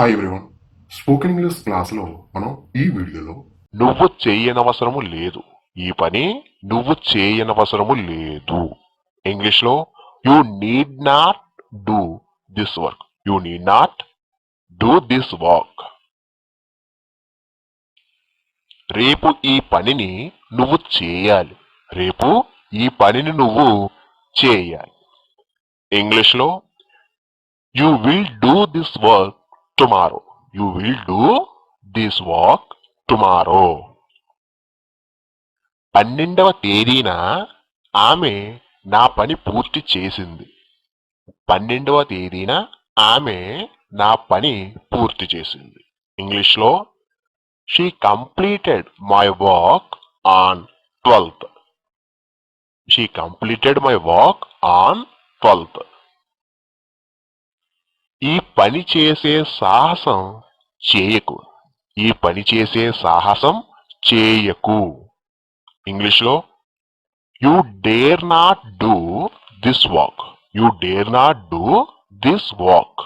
Hi everyone. Spoken English క్లాస్లో మనం ఈ వీడియోలో నువ్వు చేయనవసరము లేదు, ఈ పని నువ్వు చేయనవసరము లేదు. ఇంగ్లీష్ లో you need not do this work, you need not do this work. రేపు ఈ పనిని నువ్వు చేయాలి, రేపు ఈ పనిని నువ్వు చేయాలి. ఇంగ్లీష్ లో you will do this work tomorrow, you will do this work tomorrow. 12వ తేదీన ఆమె నా పని పూర్తి చేసింది. 12వ తేదీన ఆమె నా పని పూర్తి చేసింది. ఇంగ్లీష్ లో she completed my work on 12th. She completed my work on 12th. ఈ పని చేసే సాహసం చేయకు, ఈ పని చేసే సాహసం చేయకు. ఇంగ్లీష్ లో you dare not do this work, you dare not do this work.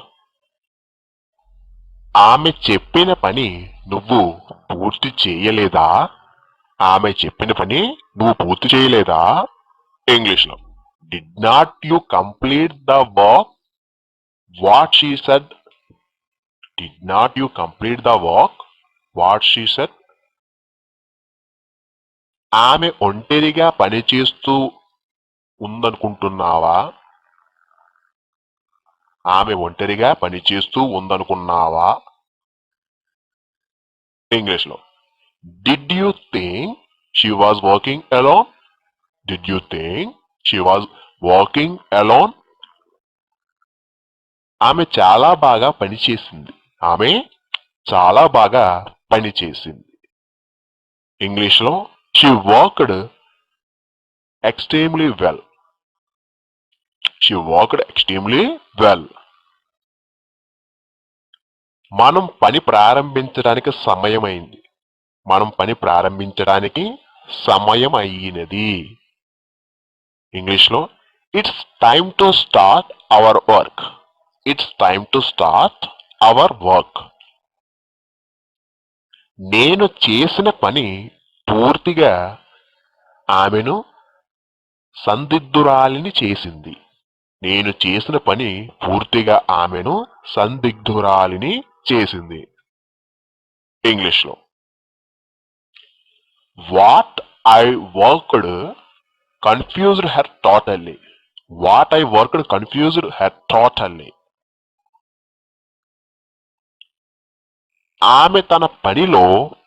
ఆమె చెప్పిన పని నువ్వు పూర్తి చేయలేదా, ఆమె చెప్పిన పని నువ్వు పూర్తి చేయలేదా. ఇంగ్లీష్ లో did not you complete the work what she said, did not you complete the work what she said. ఆమె ఒంటరిగా పనిచేస్తూ ఉందనుకుంటున్నావా, ఆమె ఒంటరిగా పనిచేస్తూ ఉందనుకున్నావా. ఇంగ్లీష్ లో did you think she was working alone, did you think she was working alone. ఆమె చాలా బాగా పనిచేసింది, ఆమె చాలా బాగా పనిచేసింది. ఇంగ్లీష్ లో she worked extremely well, she worked extremely well. మనం పని ప్రారంభించడానికి సమయమైంది, మనం పని ప్రారంభించడానికి సమయం అయినది. ఇంగ్లీష్ లో it's time to start our work, it's time to start our work. నేను చేసిన పని పూర్తిగా ఆమెను సందిగ్ధురాలిని చేసింది, నేను చేసిన పని పూర్తిగా ఆమెను సందిగ్ధురాలిని చేసింది. ఇంగ్లీష్ లో what I worked confused her totally, what I worked confused her totally. ఆమె తన పనిలో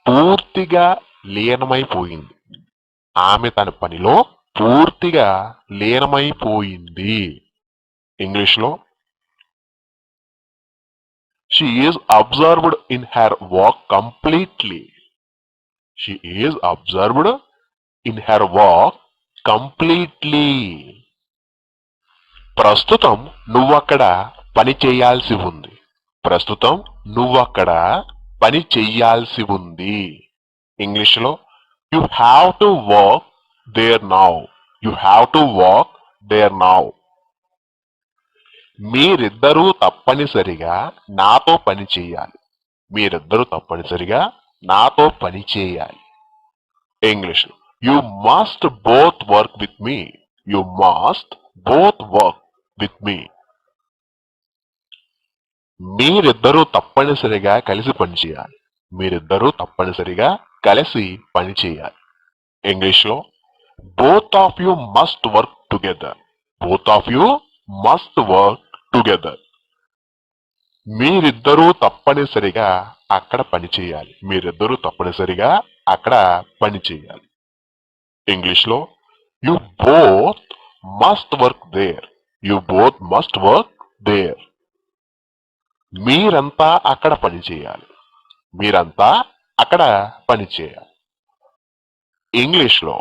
పూర్తిగా లీనమైపోయింది, ఆమె తన పనిలో పూర్తిగా లీనమైపోయింది. ఇంగ్లీష్ లో she is observed in her work completely, she is observed in her work completely. ప్రస్తుతం నువ్వక్కడ పని చేయాల్సి ఉంది, ప్రస్తుతం నువ్వక్కడ పని చెయ్యాల్సి ఉంది. ఇంగ్లీష్ లో you have to work there now, you have to work there now. మీరిద్దరూ తప్పనిసరిగా నాతో పని చేయాలి, మీరిద్దరూ తప్పనిసరిగా నాతో పని చేయాలి. ఇంగ్లీష్ లో you must both work with me, you must both work with me. మీరిద్దరూ తప్పనిసరిగా కలిసి పనిచేయాలి, మీరిద్దరూ తప్పనిసరిగా కలిసి పని చేయాలి. ఇంగ్లీష్ లో both of you must work together, both of you must work together. మీరిద్దరూ తప్పనిసరిగా అక్కడ పని చేయాలి, మీరిద్దరూ తప్పనిసరిగా అక్కడ పని చేయాలి. ఇంగ్లీష్ లో you both must work there, you both must work there. మీరంతా అక్కడ పని చేయాలి, మీరంతా అక్కడ పని చేయాలి. ఇంగ్లీష్ లో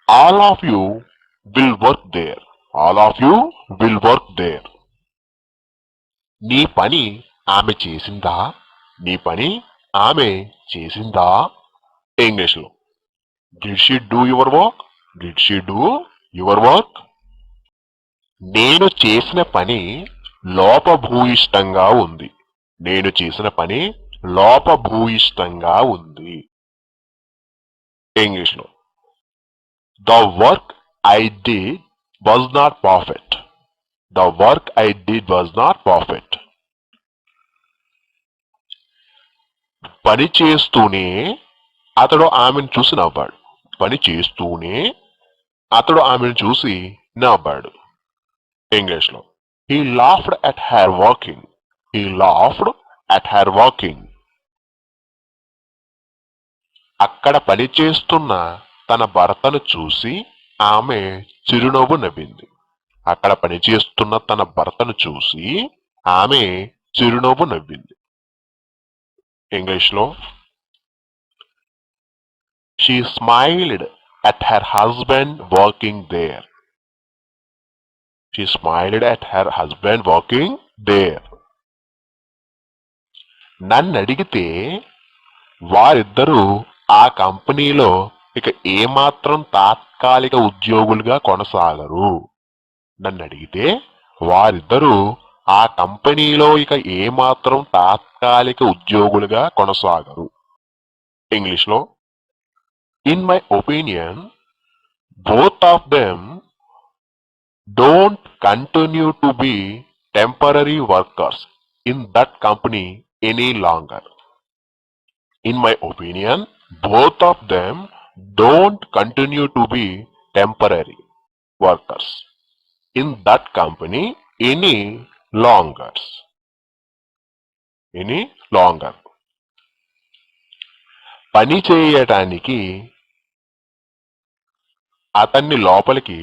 all of you will work there, all of you will work there. నీ పని ఆమె చేసిందా, నీ పని ఆమె చేసిందా. ఇంగ్లీష్ లో did she do your work, did she do your work. నేను చేసిన పని లోపభూయిష్టంగా ఉంది, నేను చేసిన పని లోపభూయిష్టంగా ఉంది. ఇంగ్లీష్లో the work I did was not perfect. The work I did was not perfect. పని చేస్తూనే అతడు ఆమెను చూసి నవ్వాడు. పని చేస్తూనే అతడు ఆమెను చూసి నవ్వాడు. ఇంగ్లీష్లో he laughed at her walking. He laughed at her walking. అక్కడ పనిచేస్తున్న తన భర్తను చూసి ఆమె చిరునవ్వు నవ్వింది. అక్కడ పనిచేస్తున్న తన భర్తను చూసి ఆమె చిరునవ్వు నవ్వింది. ఇంగ్లీష్లో she smiled at her husband walking there. She smiled at her husband walking there. నన్ను అడిగితే వారిద్దరూ ఆ కంపెనీలో ఇక ఏమాత్రం తాత్కాలిక ఉద్యోగులుగా కొనసాగరు. నన్ను అడిగితే వారిద్దరూ ఆ కంపెనీలో ఇక ఏమాత్రం తాత్కాలిక ఉద్యోగులుగా కొనసాగరు. ఇంగ్లీష్లో in my opinion both of them don't continue to be temporary workers in that company any longer. In my opinion, both of them don't continue to be temporary workers in that company any longer. Any longer. పని చేయటానికి అతన్ని లోపలికి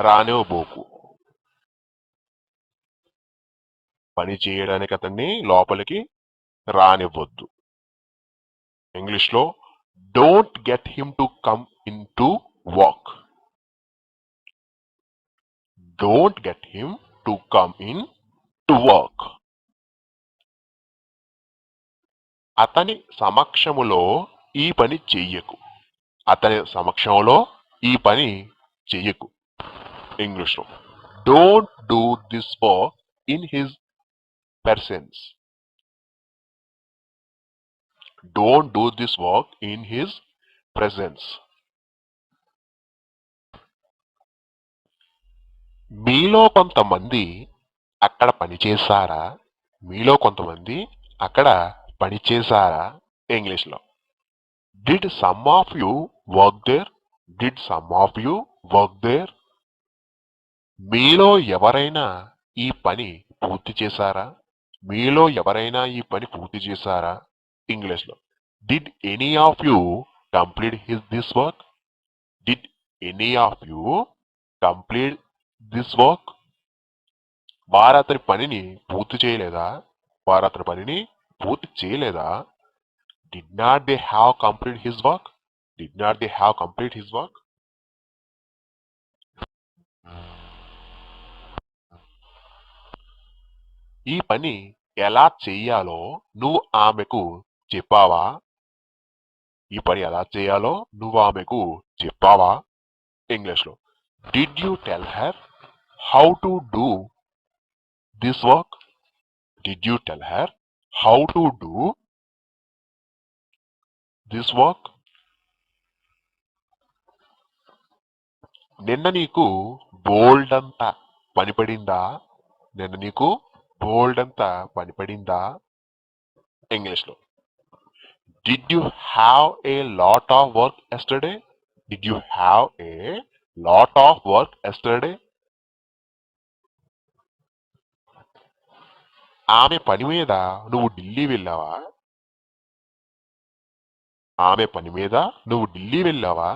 రానివ్వబోకు. పని చేయడానికి అతన్ని లోపలికి రానివ్వద్దు. ఇంగ్లీష్లో don't get him to come in to work. Don't get him to come in to work. అతని సమక్షములో ఈ పని చెయ్యకు. అతని సమక్షంలో ఈ పని చెయ్యకు. ఇంగ్లీష్లో don't do this work in his presence. Don't do this work in his presence. మీలో కొంతమంది అక్కడ పనిచేశారా? మీలో కొంతమంది అక్కడ పనిచేశారా? ఇంగ్లీష్లో did some of you work there. Did some of you work there. మీలో ఎవరైనా ఈ పని పూర్తి చేశారా? మీలో ఎవరైనా ఈ పని పూర్తి చేశారా? ఇంగ్లీష్లో did any of you complete this work. Did any of you complete this work. వారు అతని పనిని పూర్తి చేయలేదా? వారు అతని పనిని పూర్తి చేయలేదా? Did not they have complete his work. Did not they have complete his work. ఈ పని ఎలా చెయ్యాలో నువ్వు ఆమెకు చెప్పావా? ఈ పని ఎలా చేయాలో నువ్వు ఆమెకు చెప్పావా? ఇంగ్లీష్లో did you tell her how to do this work. Did you tell her how to do this work. నిన్న నీకు బోల్డ్ అంతా పనిపడిందా? నిన్న నీకు బోల్డ్ అంతా పనిపడిందా? ఇంగ్లీష్లో did you have a lot of work yesterday. Did you have a lot of work yesterday. ఆమె పని మీద నువ్వు ఢిల్లీ వెళ్ళావా? ఆమె పని మీద నువ్వు ఢిల్లీ వెళ్ళావా?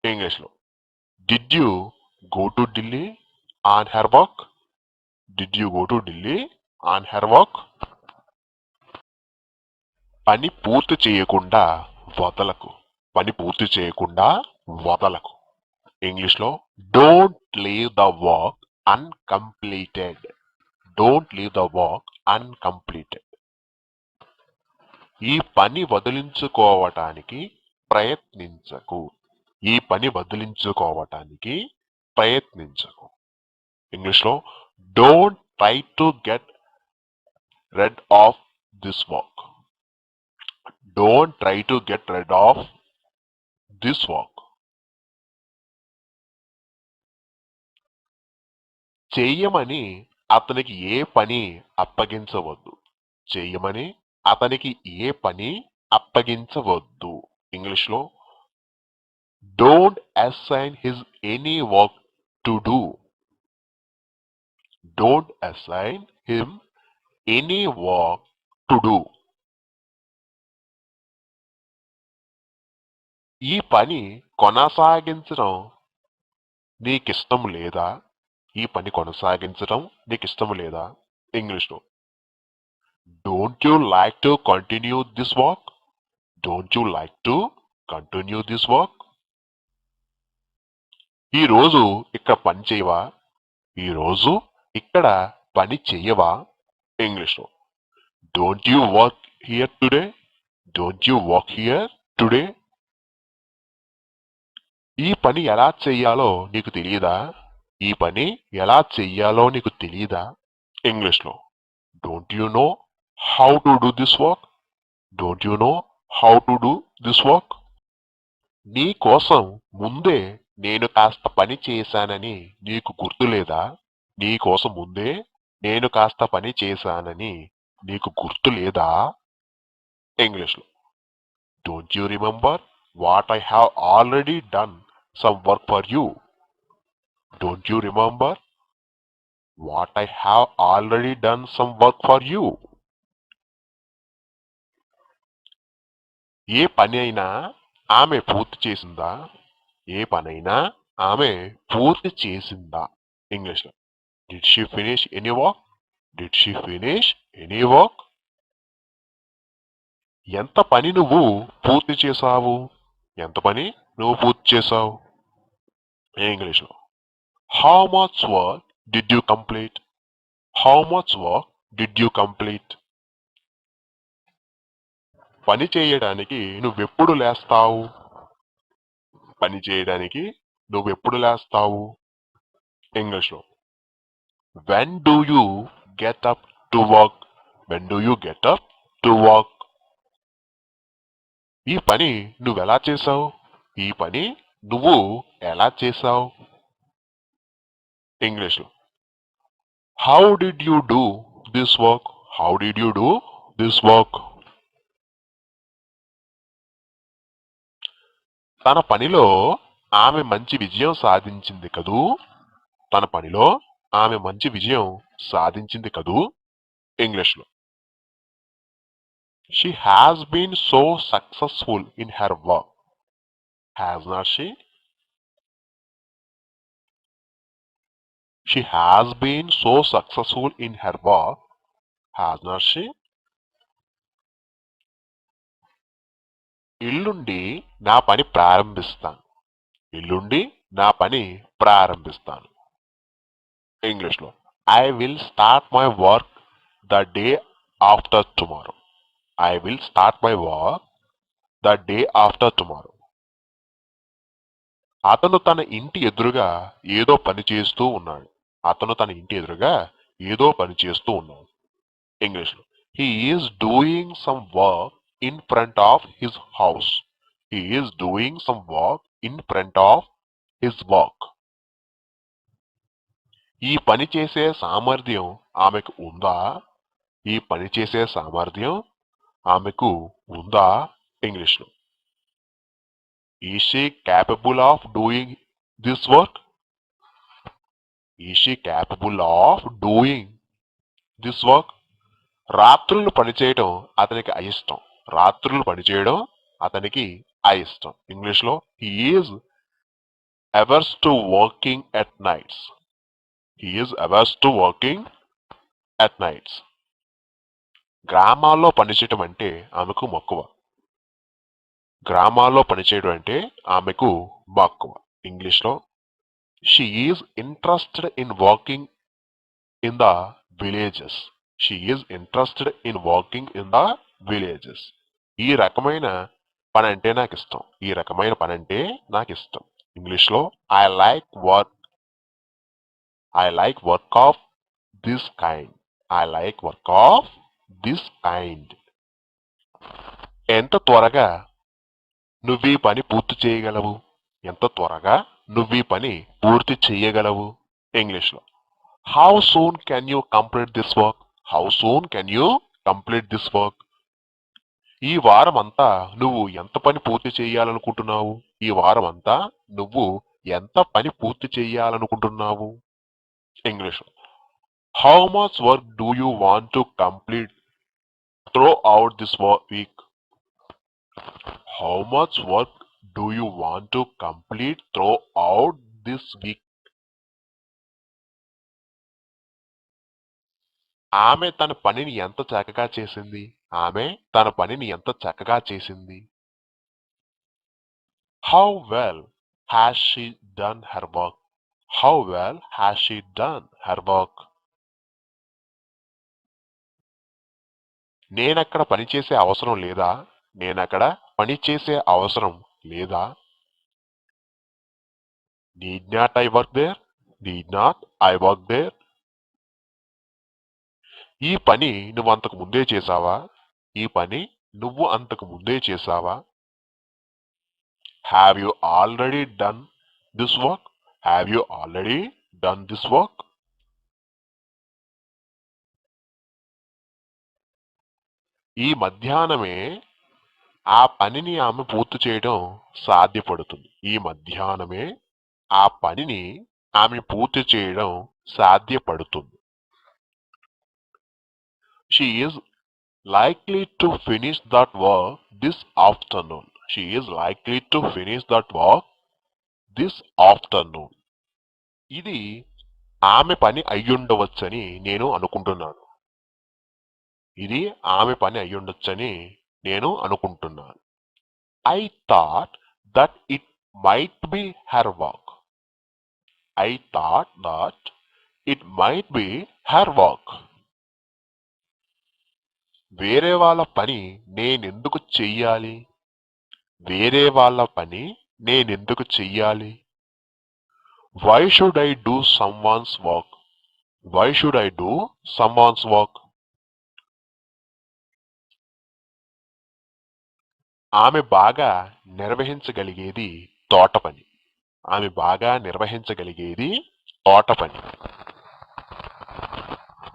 ఇంగ్లీష్లో did you go to Delhi on her work. Did you go to Delhi on her work. పని పూర్తి చేయకుండా వదలకు. పని పూర్తి చేయకుండా వదలకు. ఇంగ్లీష్లో don't leave the work uncompleted. Don't leave the work uncompleted. ఈ పని వదిలించుకోవటానికి ప్రయత్నించకు. ఈ పని వదిలించుకోవటానికి ప్రయత్నించకు. ఇంగ్లీష్లో Don't try to get rid of this work. Don't try to get rid of this work. చెయ్యమని అతనికి ఏ పని అప్పగించవద్దు. చెయ్యమని అతనికి ఏ పని అప్పగించవద్దు. ఇంగ్లీష్లో don't assign his any work to do. Don't assign him any work to do. ఈ పని కొనసాగించడం నీకిష్టం లేదా? ఈ పని కొనసాగించడం నీకిష్టం లేదా? ఇంగ్లీష్లో don't you like to continue this work? Don't you like to continue this work? ఈరోజు ఇక్కడ పని చేయవా? ఈరోజు ఇక్కడ పని చెయ్యవా? ఇంగ్లీష్లో don't you work here today? Don't you work here today? ఈ పని ఎలా చెయ్యాలో నీకు తెలియదా? ఈ పని ఎలా చెయ్యాలో నీకు తెలియదా? ఇంగ్లీష్లో don't you know how to do this work? Don't you know how to do this work? నీ కోసం ముందే నేను కాస్త పని చేశానని నీకు గుర్తులేదా? నీ కోసం ముందే నేను కాస్త పని చేశానని నీకు గుర్తులేదా? ఇంగ్లీష్లో don't you remember what I have already done some work for you? Don't you remember what I have already done some work for you? ఏ పని అయినా ఆమె పూర్తి చేసిందా? ఏ పనైనా ఆమె పూర్తి చేసిందా? ఇంగ్లీష్లో Did she finish any work? Did she finish any work? ఎంత పని నువ్వు పూర్తి చేసావు? ఎంత పని నువ్వు పూర్తి చేసావు? ఇంగ్లీష్లో How much work did you complete? How much work did you complete? పని చేయడానికి నువ్వెప్పుడు లేస్తావు? పని చేయడానికి నువ్వెప్పుడు లేస్తావు? ఇంగ్లీష్లో When do you get up to work? When do you get up to work? ఈ పని నువ్వెలా చేసావు? ఈ పని నువ్వు ఎలా చేసావు? ఇంగ్లీష్లో How did you do this work? How did you do this work? తన పనిలో ఆమె మంచి విజయం సాధించింది కదూ? తన పనిలో ఆమె మంచి విజయం సాధించింది కదూ? ఇంగ్లీష్లో She has been so successful in her work. Has not she? She has been so successful in her work. Has not she? ఎల్లుండి నా పని ప్రారంభిస్తాను. ఎల్లుండి నా పని ప్రారంభిస్తాను. ఇంగ్లీష్లో I will start my work the day after tomorrow. I will start my work the day after tomorrow. అతను తన ఇంటి ఎదురుగా ఏదో పని చేస్తూ ఉన్నాడు. అతను తన ఇంటి ఎదురుగా ఏదో పని చేస్తూ ఉన్నాడు. ఇంగ్లీష్లో He is doing some work in front of his house. He is doing some work in front of his work. ఈ పని చేసే సామర్థ్యం ఆమెకు ఉందా? ఈ పని చేసే సామర్థ్యం ఆమెకు ఉందా? ఇంగ్లీష్లో Is she capable of doing this work? Is she capable of doing this work? రాత్రులు పనిచేయడం అతనికి అయిష్టం. రాత్రులు పనిచేయడం అతనికి అయిష్టం. ఇంగ్లీష్లో He is averse to working at nights. He is averse to working at nights. గ్రామాల్లో పనిచేయడం అంటే ఆమెకు మక్కువ. గ్రామాల్లో పనిచేయడం అంటే ఆమెకు మక్కువ. ఇంగ్లీష్లో She is interested in working in the villages. She is interested in working in the villages. ఈ రకమైన పని అంటే నాకు ఇష్టం. ఈ రకమైన పని అంటే నాకు ఇష్టం. ఇంగ్లీష్లో I like work of this kind. I like work of this kind. ఎంత త్వరగా నువ్వీ పని పూర్తి చేయగలవు? ఎంత త్వరగా నువ్వీ పని పూర్తి చేయగలవు? ఇంగ్లీష్లో how soon can you complete this work? How soon can you complete this work? ఈ వారం అంతా నువ్వు ఎంత పని పూర్తి చేయాలనుకుంటున్నావు? ఈ వారం అంతా నువ్వు ఎంత పని పూర్తి చేయాలనుకుంటున్నావు? English how much work do you want to complete throughout this week? How much work do you want to complete throughout this week? ఆమె తన పనిని ఎంత చక్కగా చేసింది? ఆమె తన పనిని ఎంత చక్కగా చేసింది? How well has she done her work? How well has she done her work? నేనక్కడ పనిచేసే అవసరం లేదా? నేనక్కడ పనిచేసే అవసరం లేదా? Need not I work there? Need not I work there? ఈ పని నువ్వు అంతకు ముందే చేసావా? ఈ పని నువ్వు అంతకు ముందే చేసావా? Have you already done this work? Have you already done this work? ఈ మధ్యాహ్నమే ఆ పనిని ఆమె పూర్తి చేయడం సాధ్యపడుతుంది. ఈ మధ్యాహ్నమే ఆ పనిని ఆమె పూర్తి చేయడం సాధ్యపడుతుంది. She is likely to finish that work this afternoon. She is likely to finish that work this afternoon. ఇది ఆమె పని అయ్యుండవచ్చని నేను అనుకుంటున్నాను. ఇది ఆమె పని అయ్యుండొచ్చని నేను అనుకుంటున్నాను. I thought that it might be her work. I thought that it might be her work. వేరే వాళ్ళ పని నేనెందుకు చెయ్యాలి? వేరే వాళ్ళ పని నేనెందుకు చెయ్యాలి? Why should I do someone's work? Why should I do someone's work? ఆమె బాగా నిర్వహించగలిగేది తోట పని. ఆమె బాగా నిర్వహించగలిగేది తోట పని.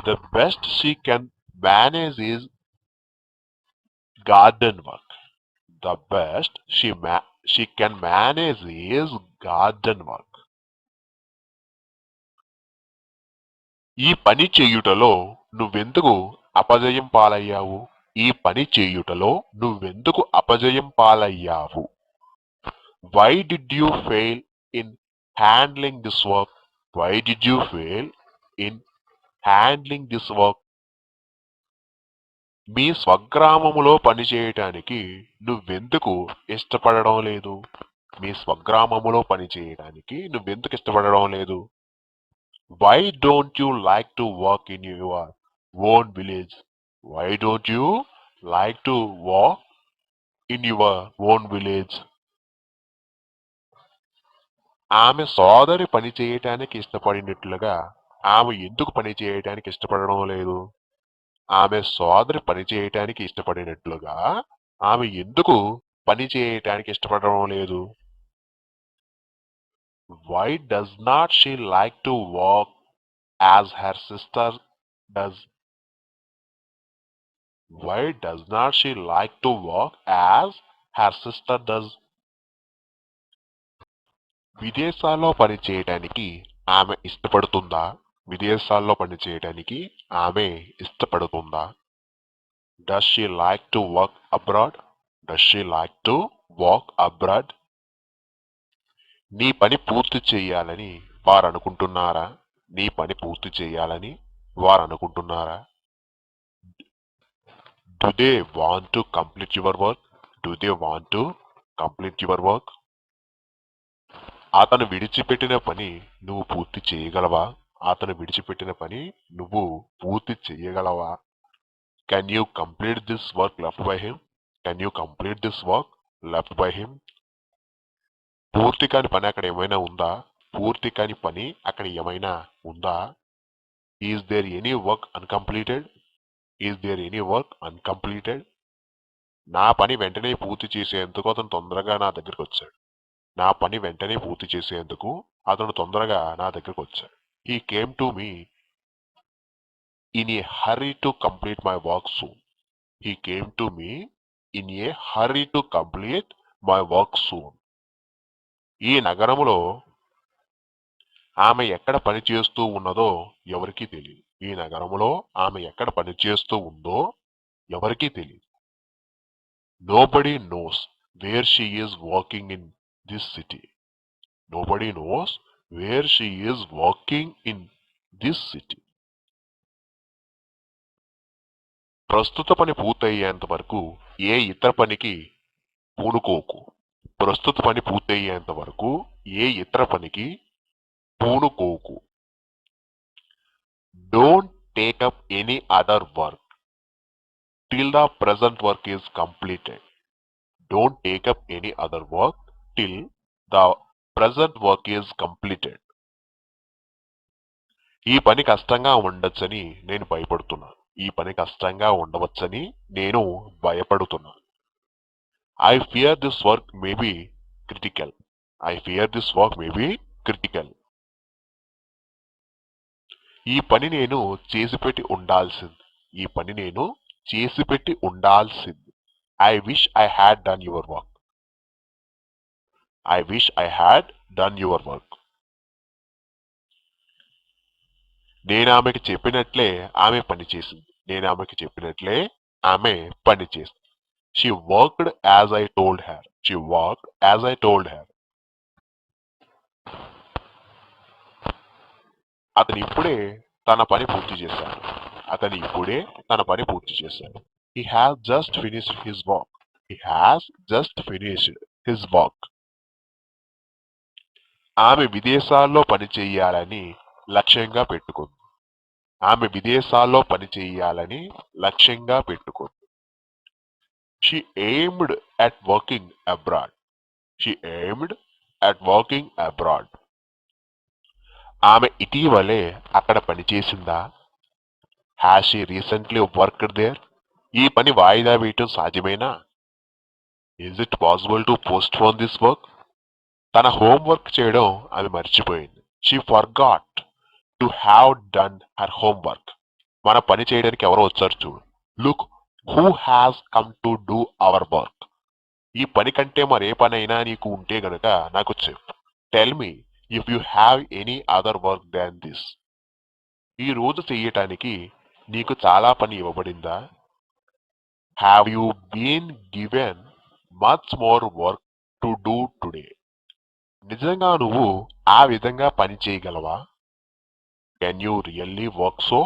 The best she can manage is garden work. The best she can manage is garden work. ఈ పని చేయుటలో నువ్వెందుకు అపజయం పాలయ్యావు? ఈ పని చేయుటలో నువ్వెందుకు అపజయం పాలయ్యావు? Why did you fail in handling this work? Why did you fail in handling this work? మీ స్వగ్రామములో పనిచేయటానికి నువ్వెందుకు ఇష్టపడడం లేదు? మీ స్వగ్రామములో పనిచేయడానికి నువ్వెందుకు ఇష్టపడడం లేదు? Why don't you like to work in your own village? Why don't you like to work in your own village? ఆమె సోదరి పని చేయటానికి ఇష్టపడినట్లుగా ఆమె ఎందుకు పని చేయటానికి ఇష్టపడడం లేదు? ఆమె సోదరి పని చేయటానికి ఇష్టపడినట్లుగా ఆమె ఎందుకు పని చేయటానికి ఇష్టపడడం లేదు? Why does not she like to work as her sister does? Why does not she like to work as her sister does? విదేశాల్లో పని చేయటానికి ఆమె ఇష్టపడుతుందా? విదేశాల్లో పని చేయటానికి ఆమె ఇష్టపడుతుందా? Does she like to work abroad? Does she like to work abroad? నీ పని పూర్తి చేయాలని వారు అనుకుంటున్నారా? నీ పని పూర్తి చేయాలని వారు అనుకుంటున్నారా? Do they want to complete your work? Do they want to complete your work? అతను విడిచిపెట్టిన పని నువ్వు పూర్తి చేయగలవా? అతను విడిచిపెట్టిన పని నువ్వు పూర్తి చేయగలవా? Can you complete this work left by him? Can you complete this work left by him? పూర్తి కాని పని అక్కడ ఏమైనా ఉందా? పూర్తి కాని పని అక్కడ ఏమైనా ఉందా? Is there any work uncompleted? Is there any work uncompleted? నా పని వెంటనే పూర్తి చేసేందుకు అతను తొందరగా నా దగ్గరికి వచ్చాడు. నా పని వెంటనే పూర్తి చేసేందుకు అతను తొందరగా నా దగ్గరికి వచ్చాడు. He came to me in a hurry to complete my work soon. He came to me in a hurry to complete my work soon. ఈ నగరంలో ఆమె ఎక్కడ పని చేస్తూ ఉన్నదో ఎవరికీ తెలియదు. ఈ నగరంలో ఆమె ఎక్కడ పని చేస్తూ ఉందో ఎవరికీ తెలియదు. Nobody knows where she is working in this city. Nobody knows where she is working in this city. ప్రస్తుత పని పూర్తయ్యేంత వరకు ఏ ఇతర పనికి పూనుకోకు. ప్రస్తుత పని పూర్తయ్యేంత వరకు ఏ ఇతర పనికి పూనుకోకు. Don't take up any other work till the present work is completed. Don't take up any other work till the present work is completed. ఈ పని కష్టంగా ఉండొచ్చని నేను భయపడుతున్నాను. ఈ పని కష్టంగా ఉండవచ్చని నేను భయపడుతున్నాను. I fear this work may be critical. I fear this work may be critical. ఈ పని నేను చేసిపెట్టి ఉండాల్సింది. ఈ పని నేను చేసిపెట్టి ఉండాల్సింది. I wish I had done your work. I wish I had done your work. నేను ఆమెకి చెప్పినట్లే ఆమె పని చేసింది. నేను ఆమెకి చెప్పినట్లే ఆమె పని చేసింది. She worked as I told her. She worked as I told her. అతను ఇప్పుడే తన పని పూర్తి చేశాడు. అతను ఇప్పుడే తన పని పూర్తి చేశాడు. He has just finished his work. He has just finished his work. ఆమె విదేశాల్లో పని చేయాలని లక్ష్యంగా పెట్టుకుంది. ఆమె విదేశాల్లో పని చేయాలని లక్ష్యంగా పెట్టుకుంది. She aimed at working abroad. She aimed at working abroad. ఆమె ఇటీవలే అక్కడ పనిచేసిందా? Has she recently worked there? ఈ పని వాయిదా వేయటం సాధ్యమేనా? Is it possible to postpone this work? తన హోంవర్క్ చేయడం ఆమె మర్చిపోయింది. She forgot to have done her homework. మన పని చేయడానికి ఎవరో వచ్చారు చూడు. Look who has come to do our work. ఈ పని కంటే మరే పనైనా నీకు ఉంటే గనక నాకు చెప్పు. Tell me if you have any other work than this. ఈ రోజు చెయ్యటానికి నీకు చాలా పని ఇవ్వబడిందా? Have you been given much more work to do today? నిజంగా నువ్వు ఆ విధంగా పని చేయగలవా? Can you really work so?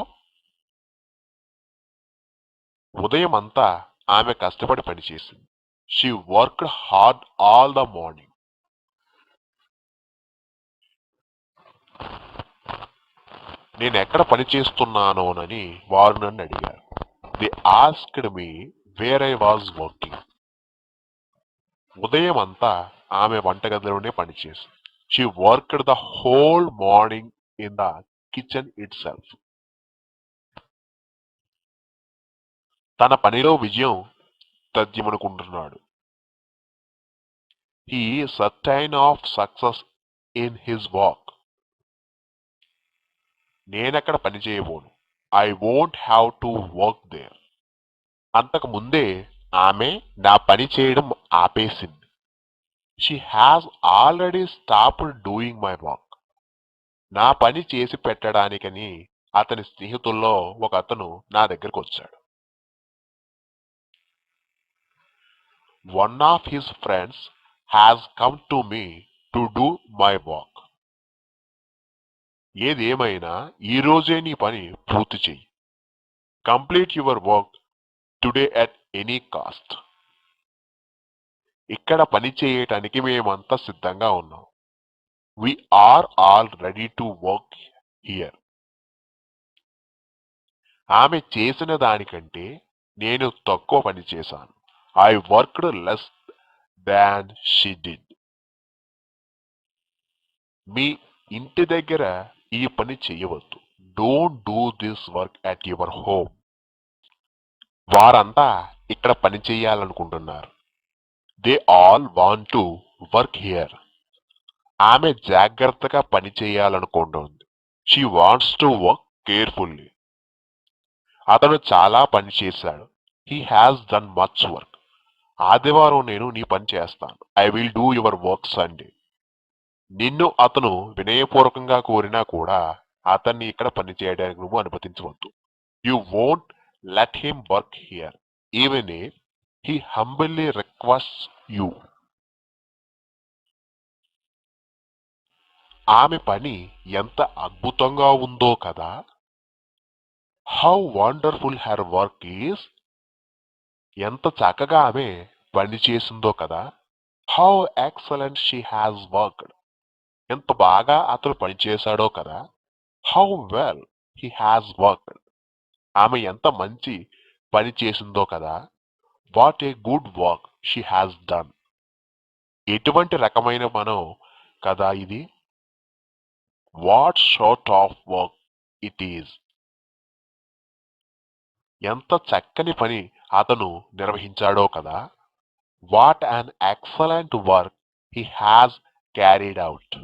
ఉదయం అంతా ఆమె కష్టపడి పనిచేసింది. She worked hard all the morning. నేను ఎక్కడ పని చేస్తున్నానోనని వారు నన్ను అడిగారు. They asked me where I was working. ఉదయం అంతా ఆమె వంటగదిలోనే పనిచేసింది. She worked the whole morning in the kitchen itself. తన పనిలో విజయం తథ్యమనుకుంటున్నాడు. He is certain of success in his work. నేనక్కడ పని చేయబోను. I won't have to work there. అంతకు ముందే ఆమె నా పని చేయడం ఆపేసింది. She has already stopped doing my work. నా పని చేసి పెట్టడానికని అతని స్నేహితుల్లో ఒక అతను నా దగ్గరకు వచ్చాడు. One of his friends has come to me to do my work. ఏదేమైనా ఈ రోజే నీ పని పూర్తి చెయ్యి. Complete your work today at any cost. ఇక్కడ పని చేయటానికి మేమంతా సిద్ధంగా ఉన్నాం. We are all ready to work here. ఆమె చేసిన దానికంటే నేను తక్కువ పని చేశాను. I worked less than she did. మీ ఇంటి దగ్గర ఈ పని చేయవద్దు. Don't do this work at your home. వారంతా ఇక్కడ పని చేయాలనుకుంటున్నారు. They all want to work here. ఆమె జాగ్రత్తగా పని చేయాలనుకుంటోంది. She wants to work carefully. అతను చాలా పని చేశాడు. He has done much work. ఆదివారం నేను నీ పని చేస్తాను. I will do your work Sunday. నిన్ను అతను వినయపూర్వకంగా కోరినా కూడా అతన్ని ఇక్కడ పని చేయడానికి నువ్వు అనుమతించవద్దు. You won't let him work here even if he humbly request you. ఆమె పని ఎంత అద్భుతంగా ఉందో కదా. How wonderful her work is. ఎంత చక్కగా ఆమె పని చేసిందో కదా. How excellent she has worked. ఎంత బాగా అతను పనిచేశాడో కదా. How well he has worked. ఆమె ఎంత మంచి పని చేసిందో కదా. What a good work she has done. ఎటువంటి రకమైన మనం కదా ఇది. What sort of work it is. ఎంత చక్కని పని అతను నిర్వహించాడో కదా. What an excellent work he has carried out.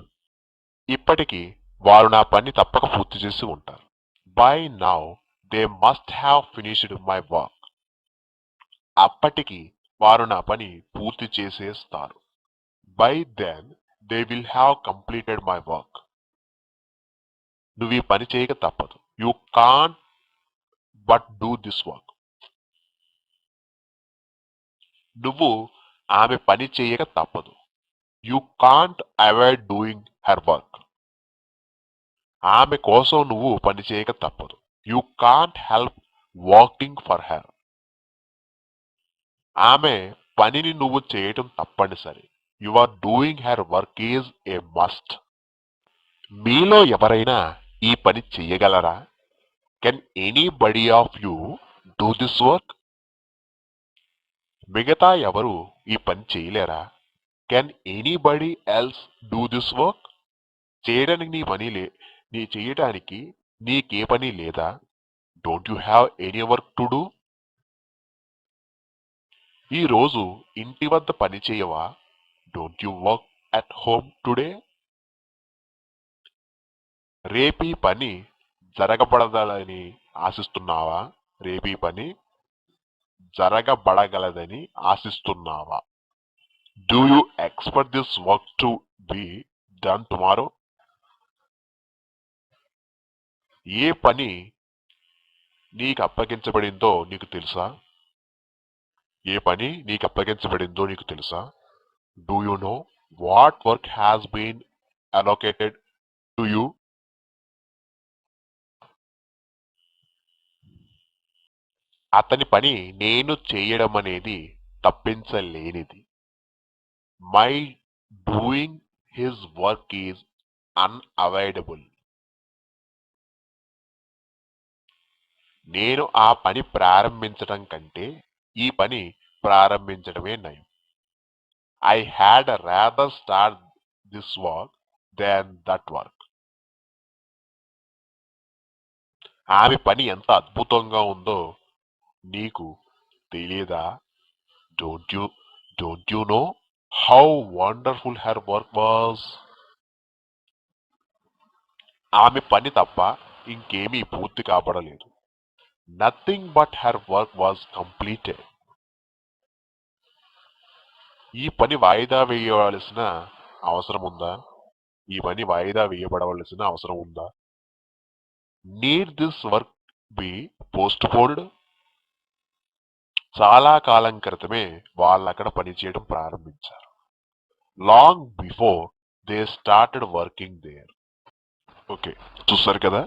ఇప్పటికి వారు నా పని తప్పక పూర్తి చేసి ఉంటారు. By now they must have finished my work. అప్పటికి వారు నా పని పూర్తి చేసేస్తారు. By then they will have completed my work. నువ్వు ఈ పని చేయక తప్పదు. You can't but do this work. నువ్వు ఆమె పని చేయక తప్పదు. You can't avoid doing her work. ఆమె కోసం నువ్వు పని చేయక తప్పదు. You can't help working for her. ఆమె పనిని నువ్వు చేయటం తప్పనిసరి. You are doing her work is a must. మీలో ఎవరైనా ఈ పని చెయ్యగలరా? Can anybody of you do this work? మిగతా ఎవరు ఈ పని చేయలేరా? Can anybody else do this work? చేయడానికి నీ చేయటానికి నీకే పని లేదా? Don't you have any work to do? ఈ రోజు ఇంటి వద్ద పని చేయవా? Don't you work at home today? రేపీ పని జరగబడదని ఆశిస్తున్నావా? రేపీ పని జరగబడగలదని ఆశిస్తున్నావా? Do you expect this work to be done tomorrow? ఏ పని నీకు అప్పగించబడిందో నీకు తెలుసా? ఏ పని నీకు అప్పగించబడిందో నీకు తెలుసా? Do you know what work has been allocated to you? అతని పని నేను చేయడం అనేది తప్పించలేనిది. My doing his work is unavoidable. నేను ఆ పని ప్రారంభించడం కంటే ఈ పని ప్రారంభించడమే నయం. I had rather start this work than that work. ఆమె పని ఎంత అద్భుతంగా ఉందో నీకు తెలియదా? Don't you know how wonderful her work was. ఆమె పని తప్ప ఇంకేమీ పూర్తి కాబడలేదు. Nothing but her work was completed. ఈ పని వాయిదా వేయవలసిన అవసరం ఉందా? ఈ పని వాయిదా వేయబడవలసిన అవసరం ఉందా? Need this work be postponed. చాలా కాలం క్రితమే వాళ్ళు అక్కడ పనిచేయడం ప్రారంభించారు. Long before they started working there. Okay, చూస్తారు కదా,